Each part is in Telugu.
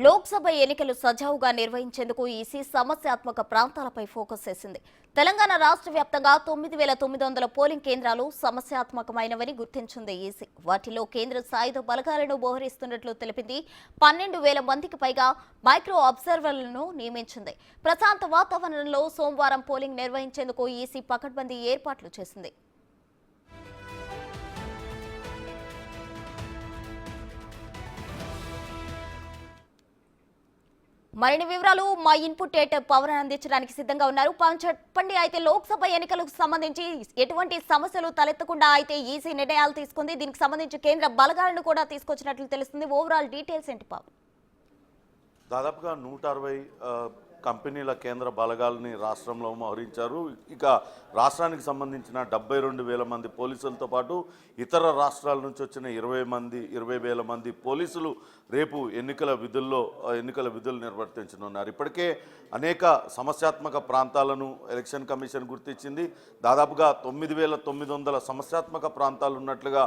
లోక్సభ ఎన్నికలు సజావుగా నిర్వహించేందుకు ఈసీ సమస్యాత్మక ప్రాంతాలపై ఫోకస్ చేసింది. తెలంగాణ రాష్ట్ర వ్యాప్తంగా 9,900 పోలింగ్ కేంద్రాలు సమస్యాత్మకమైనవని గుర్తించింది ఈసీ. వాటిలో కేంద్ర సాయుధ బలగాలను మోహరిస్తున్నట్లు తెలిపింది. 12,000 మందికి పైగా మైక్రో అబ్జర్వర్లను నియమించింది. ప్రశాంత వాతావరణంలో సోమవారం పోలింగ్ నిర్వహించేందుకు ఈసీ పకడ్బందీ ఏర్పాట్లు చేసింది. మరిన్ని వివరాలు మా ఇన్పుట్ ఎడిటర్ పవన్ అందించడానికి సిద్ధంగా ఉన్నారు. పవన్, చెప్పండి. అయితే లోక్సభ ఎన్నికలకు సంబంధించి ఎటువంటి సమస్యలు తలెత్తకుండా అయితే ఈసీ నిర్ణయాలు తీసుకుంది. దీనికి సంబంధించి కేంద్ర బలగాలను కూడా తీసుకొచ్చినట్లు తెలుస్తుంది. ఓవరాల్ డీటెయిల్స్ ఏంటి పవన్? దాదాపుగా 160 కంపెనీల కేంద్ర బలగాలని రాష్ట్రంలో మోహరించారు. ఇక రాష్ట్రానికి సంబంధించిన 72,000 మంది పోలీసులతో పాటు ఇతర రాష్ట్రాల నుంచి వచ్చిన 20,000 మంది పోలీసులు రేపు ఎన్నికల విధులు నిర్వర్తించనున్నారు. ఇప్పటికే అనేక సమస్యాత్మక ప్రాంతాలను ఎలక్షన్ కమిషన్ గుర్తించింది. దాదాపుగా 9,900 సమస్యాత్మక ప్రాంతాలు ఉన్నట్లుగా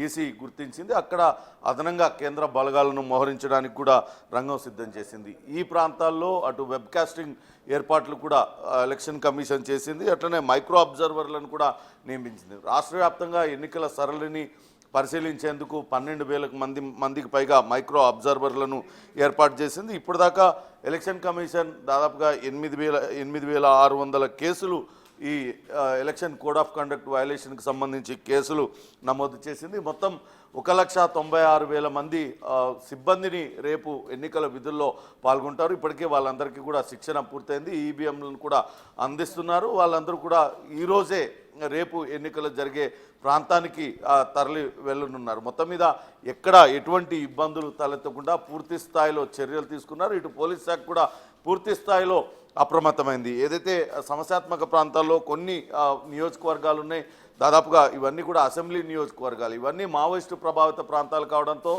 ఈసీ గుర్తించింది. అక్కడ అదనంగా కేంద్ర బలగాలను మోహరించడానికి కూడా రంగం సిద్ధం చేసింది. ఈ ప్రాంతాల్లో అటు వెబ్కాస్టింగ్ ఏర్పాట్లు కూడా ఎలక్షన్ కమిషన్ చేసింది. అట్లనే మైక్రో అబ్జర్వర్లను కూడా నియమించింది. రాష్ట్ర వ్యాప్తంగా ఎన్నికల సరళిని పరిశీలించేందుకు 12,000 మందికి పైగా మైక్రో అబ్జర్వర్లను ఏర్పాటు చేసింది. ఇప్పటిదాకా ఎలక్షన్ కమిషన్ దాదాపుగా 8,600 కేసులు ఈ ఎలక్షన్ కోడ్ ఆఫ్ కండక్ట్ వయలేషన్కి సంబంధించి కేసులు నమోదు చేసింది. మొత్తం 1,96,000 మంది సిబ్బందిని రేపు ఎన్నికల విధుల్లో పాల్గొంటారు. ఇప్పటికే వాళ్ళందరికీ కూడా శిక్షణ పూర్తయింది. ఈవీఎంలను కూడా అందిస్తున్నారు. వాళ్ళందరూ కూడా ఈరోజే రేపు ఎన్నికలు జరిగే ప్రాంతానికి తరలి వెళ్ళనున్నారు. మొత్తం మీద ఎక్కడ ఎటువంటి ఇబ్బందులు తలెత్తకుండా పూర్తి స్థాయిలో చర్యలు తీసుకున్నారు. ఇటు పోలీస్ శాఖ కూడా పూర్తి స్థాయిలో అప్రమత్తమైంది. ఏదైతే సమస్యాత్మక ప్రాంతాల్లో కొన్ని నియోజకవర్గాలు ఉన్నాయి, దాదాపుగా ఇవన్నీ కూడా అసెంబ్లీ నియోజకవర్గాలు, ఇవన్నీ మావోయిస్టు ప్రభావిత ప్రాంతాలు కావడంతో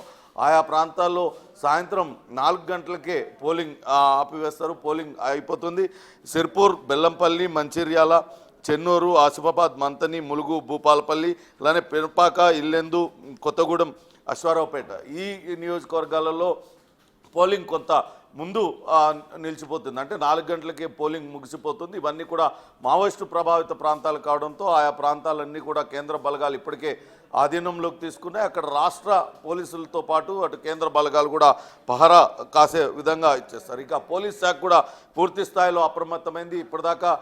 ఆయా ప్రాంతాల్లో సాయంత్రం 4 గంటలకే పోలింగ్ ఆపివేస్తారు. పోలింగ్ అయిపోతుంది. సిర్పూర్, బెల్లంపల్లి, మంచిర్యాల, చెన్నూరు, ఆసిఫాబాద్, మంతని, ములుగు, భూపాలపల్లి, అలానే పెనపాక, ఇల్లెందు, కొత్తగూడెం, అశ్వారావుపేట ఈ నియోజకవర్గాలలో పోలింగ్ కొంత ముందు నిలిచిపోతుంది. అంటే 4 గంటలకే పోలింగ్ ముగిసిపోతుంది. ఇవన్నీ కూడా మావోయిస్టు ప్రభావిత ప్రాంతాలు కావడంతో ఆయా ప్రాంతాలన్నీ కూడా కేంద్ర బలగాలు ఇప్పటికే ఆధీనంలోకి తీసుకున్నాయి. అక్కడ రాష్ట్ర పోలీసులతో పాటు అటు కేంద్ర బలగాలు కూడా పహరా కాసే విధంగా ఇచ్చేస్తారు. ఇక పోలీస్ శాఖ కూడా పూర్తి స్థాయిలో అప్రమత్తమైంది. ఇప్పటిదాకా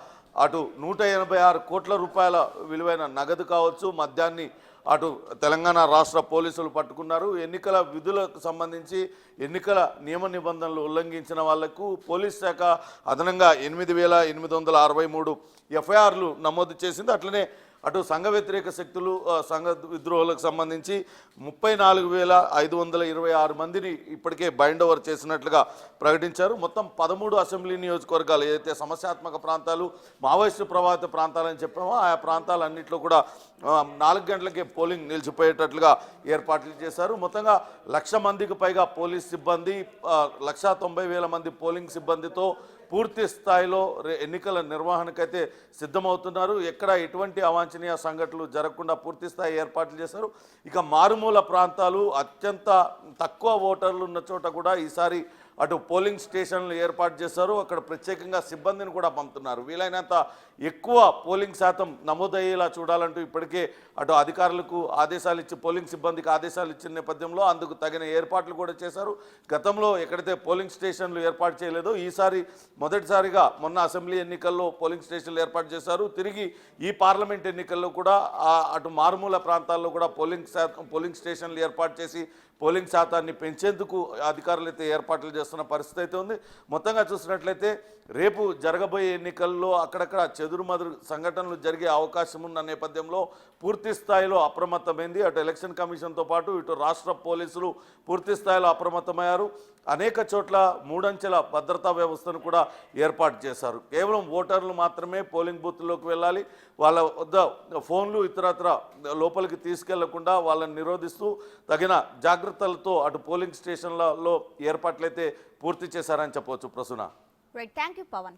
అటు 186 కోట్ల రూపాయల విలువైన నగదు కావచ్చు, మద్యాన్ని అటు తెలంగాణ రాష్ట్ర పోలీసులు పట్టుకున్నారు. ఎన్నికల విధులకు సంబంధించి ఎన్నికల నియమ నిబంధనలు ఉల్లంఘించిన వాళ్లకు పోలీస్ శాఖ అదనంగా 8,863 ఎఫ్ఐఆర్లు నమోదు చేసింది. అట్లనే అటు సంఘ వ్యతిరేక శక్తులు, సంఘ విద్రోహులకు సంబంధించి 34,526 మందిని ఇప్పటికే బైండ్ ఓవర్ చేసినట్లుగా ప్రకటించారు. మొత్తం 13 అసెంబ్లీ నియోజకవర్గాలు ఏదైతే సమస్యాత్మక ప్రాంతాలు, మావోయిస్టు ప్రభావిత ప్రాంతాలని చెప్పామో ఆయా ప్రాంతాలన్నింటిలో కూడా 4 గంటలకే పోలింగ్ నిలిచిపోయేటట్లుగా ఏర్పాట్లు చేశారు. మొత్తంగా 1,00,000 మందికి పైగా పోలీస్ సిబ్బంది, 1,90,000 మంది పోలింగ్ సిబ్బందితో పూర్తి స్థాయిలో ఎన్నికల నిర్వహణకైతే సిద్ధమవుతున్నారు. ఎక్కడ ఎటువంటి అవాంఛనీయ సంఘటనలు జరగకుండా పూర్తి స్థాయి ఏర్పాట్లు చేశారు. ఇక మారుమూల ప్రాంతాలు, అత్యంత తక్కువ ఓటర్లు ఉన్న చోట కూడా ఈసారి అటు పోలింగ్ స్టేషన్లు ఏర్పాటు చేశారు. అక్కడ ప్రత్యేకంగా సిబ్బందిని కూడా పంపుతున్నారు. వీలైనంత ఎక్కువ పోలింగ్ శాతం నమోదయ్యేలా చూడాలంటూ ఇప్పటికే అటు అధికారులకు ఆదేశాలు ఇచ్చి పోలింగ్ సిబ్బందికి ఆదేశాలు ఇచ్చిన నేపథ్యంలో అందుకు తగిన ఏర్పాట్లు కూడా చేశారు. గతంలో ఎక్కడైతే పోలింగ్ స్టేషన్లు ఏర్పాటు చేయలేదో ఈసారి మొదటిసారిగా మొన్న అసెంబ్లీ ఎన్నికల్లో పోలింగ్ స్టేషన్లు ఏర్పాటు చేశారు. తిరిగి ఈ పార్లమెంట్ ఎన్నికల్లో కూడా అటు మారుమూల ప్రాంతాల్లో కూడా పోలింగ్ స్టేషన్లు ఏర్పాటు చేసి పోలింగ్ శాతాన్ని పెంచేందుకు అధికారులు అయితే ఏర్పాట్లు చేస్తున్న పరిస్థితి అయితే ఉంది. మొత్తంగా చూసినట్లయితే రేపు జరగబోయే ఎన్నికల్లో అక్కడక్కడ చెదురుమదురు సంఘటనలు జరిగే అవకాశం ఉన్న నేపథ్యంలో పూర్తి స్థాయిలో అప్రమత్తమైంది. అటు ఎలక్షన్ కమిషన్తో పాటు ఇటు రాష్ట్ర పోలీసులు పూర్తి స్థాయిలో అప్రమత్తమయ్యారు. అనేక చోట్ల 3 అంచెల భద్రతా వ్యవస్థను కూడా ఏర్పాటు చేశారు. కేవలం ఓటర్లు మాత్రమే పోలింగ్ బూత్లోకి వెళ్ళాలి. వాళ్ళ వద్ద ఫోన్లు ఇతరత్ర లోపలికి తీసుకెళ్లకుండా వాళ్ళని నిరోధిస్తూ తగిన జాగ్రత్తలతో అటు పోలింగ్ స్టేషన్లలో ఏర్పాట్లయితే పూర్తి చేశారని చెప్పవచ్చు. Prasuna. Right, thank you Pawan.